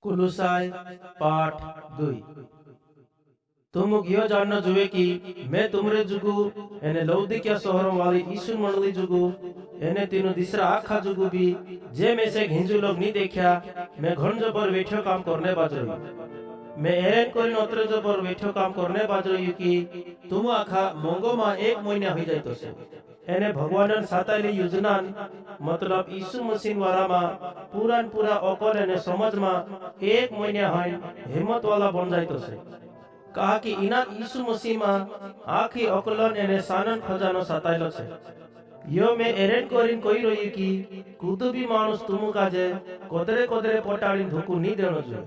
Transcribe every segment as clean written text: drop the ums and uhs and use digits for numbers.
कुलुसाई पाठ 2। तुम यो जानना जुए कि मैं तुमरे जुगु एने लौदिकिया शहरों वाली यीशु मंडली जुगु एने तीनों दिसरा आखा जुगु भी जे में से हिंजू लोग नहीं देखा मैं घंजो पर बैठो काम करने बाज रही मैं एरेन कोई नोत्रे जो पर बैठो काम करने बाज रही कि तुम आखा मोंगो मा एक महीना हो जाए तो से एने भगवानन साताली योजना मतलब यीशु मसीह वाला मा पूरा अकल एने समझ मा एक महीना है हिम्मत वाला बन जाए तो से कहा कि इना यीशु मसीह में आखी अकलन एने सानन खजानो सातायलो छे यो में एरेन कोरिन कोई रही कि कुदुबी मानुस तुमु काजे कोदरे कोदरे पोटाड़ीन धोकू नी देनो जो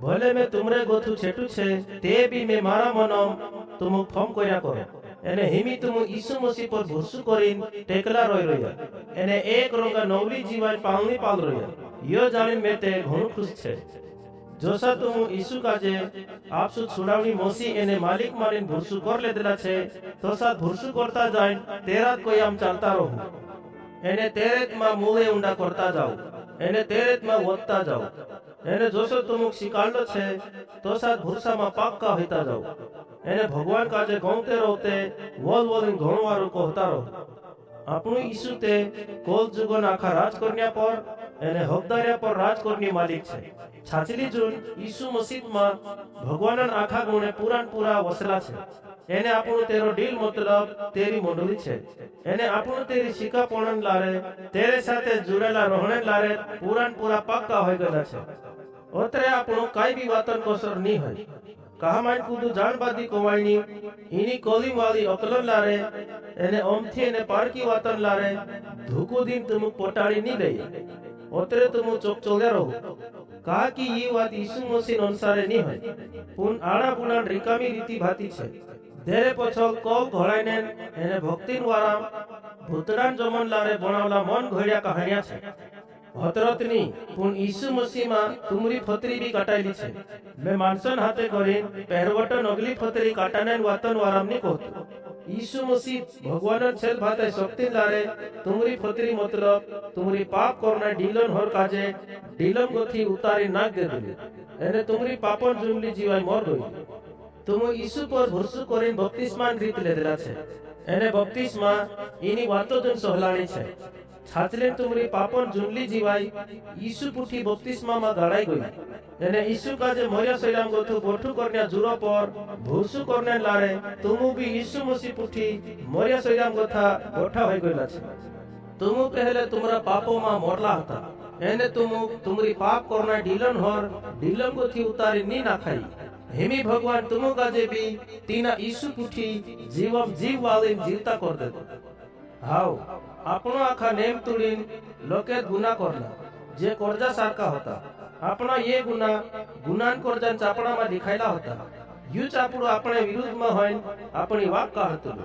भले में तुमरे गोथु छेटू छे ते भी में मारा मनम तुमु फम कोया करो एने हिमी तुमु यीशु मसीह पर भरोसा करिन टेकला रोय रोय एने एक रंगा नवली जीवन पालनी पाल रोय यो जानिन में ते घणो खुश छे जोसा तुम यीशु काजे आपसु छुड़ावनी मसीह एने मालिक मानिन भरसु कर लेतेला छे तोसा भरसु करता जाए तेरा कोई आम चलता रहो एने तेरेत मा मूले उंडा करता जाओ एने तेरेत मा वत्ता जाओ एने जोसो तुम शिकालो छे तोसा भरसा मा पाक्का होता जाओ एने भगवान काजे गौते रोते वोल वोलिन घणो वारो कहता रहो આપણું ઈસુ તે કોલ જુગન આખા રાજકન્યા પર એને હકદાર્યા પર રાજકરની માલિક છે છાછલી જૂન ઈસુ મસીહમાં ભગવાનન આખા ગુણે પૂરા વસલા છે એને આપણું તેરો ડીલ મતલબ તેરી મંડળી છે એને આપણું તેરી શિકાપણન લારે તેરે સાથે જોડાયેલા રોહણે લારે પૂરા પાક્કા હોઈ ગયેલા છે ઓતરે આપણું કાઈ બી વાતન કોસર નહીં હોય कहा मान कुदू जानबादी कोवाईनी इनी कोलिम वाली अकलन लारे एने ओमथी एने पार की वातन लारे धुकू दिन तुम पोटाड़ी नहीं लई ओतरे तुम चोक चोले रहो कहा कि ये बात यीशु मसीह अनुसारे नहीं है पुन आड़ा पुनान रिकामी रीति भाती छे देरे पछल कोल घोड़ाईने एने भक्तिन वारा भूतडान जमन लारे बनावला मन घोड़िया कहानिया छे हतरतनी पुन यीशु मसीह में तुमरी फतरी भी कटायली छे मैं मानसन हाथे करीन पहरवटन अगली फतरी काटाने वातन वाराम नहीं कहतो यीशु मसीह भगवान छेल भाते शक्ति लारे तुमरी फतरी मतलब तुमरी पाप करना डीलन हर काजे डीलम गोथी उतारी नाक दे दिली एने तुमरी पापन जुमली जीवाय मर गई तुम यीशु पर भरोसा करीन बपतिस्मान रीत लेदेला छे एने बपतिस्मा इनी वातो जन सहलाणी छे छात्रेन तुमरी पापन जुमली जीवाई यीशु पुठी बपतिस्मा में गड़ाई गई एने यीशु का जे मरिया सैलाम गोथु गोठू करने जुरो पर भूसु करने लारे तुमु भी यीशु मसीह पुठी मरिया सैलाम गोथा गोठा होई गईला छे तुमु पहले तुमरा पापो में मोरला हता एने तुमु तुमरी पाप करना डीलन होर डीलन गोथी उतारी नी नाखाई हेमी भगवान तुमु का जे भी तीना यीशु पुठी जीवम जीव वाली जीवता कर दे हाउ આપણો આખા નેમ તોડીને લોકે ગુના કરલા જે કોરજા સારકા હતા આપણા એ ગુનાન કોરજાન ચાપડામાં દેખાયેલા હતા યુ ચાપડું આપણે વિરુદ્ધમાં હોય આપણી વાક કાઢતું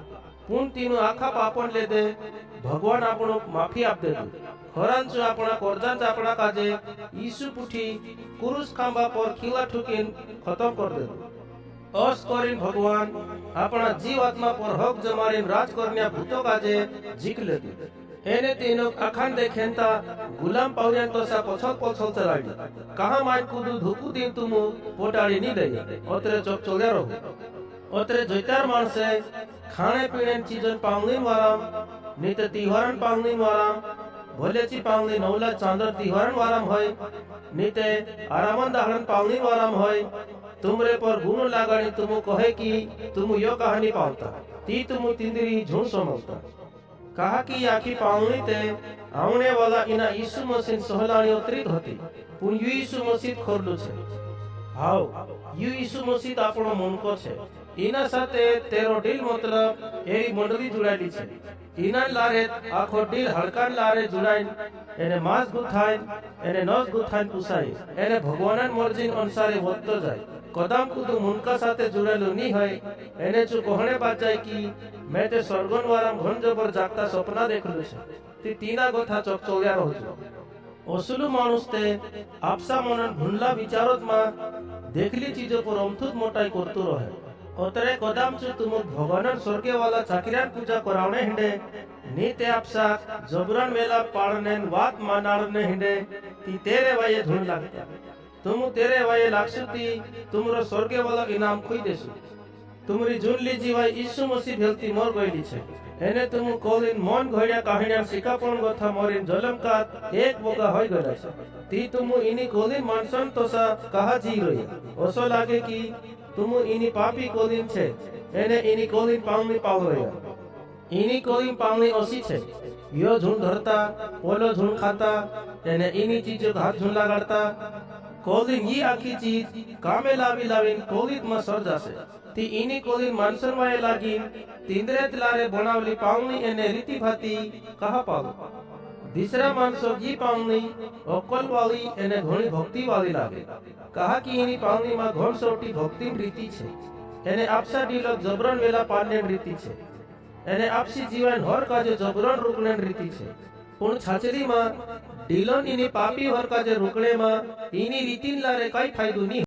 પૂન તીનું આખા પાપણ લેદે ભગવાન આપણો માફી આપ દેતું ખરાંચું આપણા કોરજાન ચાપડા કાજે ઈસુ પૂઠી કુરુસ ખાંબા પર ખીલા ઠુકીન ખતમ કર દેતું अस करीन भगवान अपना जीवात्मा पर हक जमारीन राज करन्या भूतो काजे जीक लेती एने तीनो अखान देखेनता गुलाम पावरियान तोसा पछल चलाडी कहा मान कुदू धुकू दिन तुमु पोटाड़ी नी लई ओतरे चोक चोले रहो ओतरे जोइतार माणसे खाने पीने चीजन पावलीन वाराम नीत तिहारन पावलीन वाराम भलेची पावली नवला चांदर तिहारन वाराम होय नीते आरामन दाहरन पावलीन वाराम होय तुमरे पर गुण लगानी तुम कहे कि तुम यो कहानी पावता ती तुम तिंदरी झूठ समझता कहा कि आखी पावनी ते आवने वाला इना यीशु मसीह सहलाणी उतरित होती पुन यीशु मसीह खोरलू छे हाउ यीशु मसीह आपणो मुनको छे इना साथे तेरो डील मतलब एरी मंडली जुड़ायली छे इना लारे आखो डील हड़कान लारे जुड़ाइन एने मास गुथाइन एने नस गुथाइन पुसाई एने भगवानन मर्जीन अनुसारे वत्तो जाय कदम कुदू मुनका साथे जुड़ेलो नी है एने चु कहणे बात जाय कि मैं ते स्वर्गन वाराम घन जबर जागता सपना देखलु छे ती तीना गोथा चोकचोल्या रहजो ओसुलु मानुस ते आपसा मनन भुनला विचारोत मा देखली चीजों पर अमथुत मोटाई करतो रहे ओतरे कदम चु तुम भगवानन स्वर्गे वाला चाकिरान पूजा करावणे हिंडे नी ते आपसा जबरन वेला पाळनेन वात मानाळने हिंडे ती तेरे वाये धुन लागता तुम तेरे वाये लाक्षती तुमरो स्वर्गे वाला इनाम खोई देसु तुमरी जूनली जीवाई यीशु मसीह भेलती मोर गईली छे एने तुम कोलिन मन घोड़िया काहिण्या शिकापण गथा मोरिन जलमकात एक बोगा होई गला छे ती तुम इनी कोलिन मानसन तोसा कहा जी रही ओसो लागे कि तुम इनी पापी कोलिन छे एने इनी कोलिन पावनी पाव रही इनी कोलिन पावनी ओसी छे यो झूण धरता ओलो झूण खाता एने इनी चीजो हाथ झूण लगाड़ता कोलिन ये आखी चीज कामे लावी लावीन कोलित में सर्जासे ती इनी कोलिन मानसन वाये लागी तींद्रे तिलारे बनावली पावनी एने रीति भाती कहा पाव तीसरा मानसो ये पावनी अक्कल वाली एने घणी भक्ति वाली लागे कहा कि इनी पावनी में घण सोटी भक्ति रीति छे एने आपसा डीलो जबरन वेला पालने रीति छे एने आपसी जीवन हर काजे जबरन रुकने रीति छे पण छाचरी में डीलोन इनी पापी हर काजे रुकणे में इनी रीतिन लारे काई फायदो नहीं।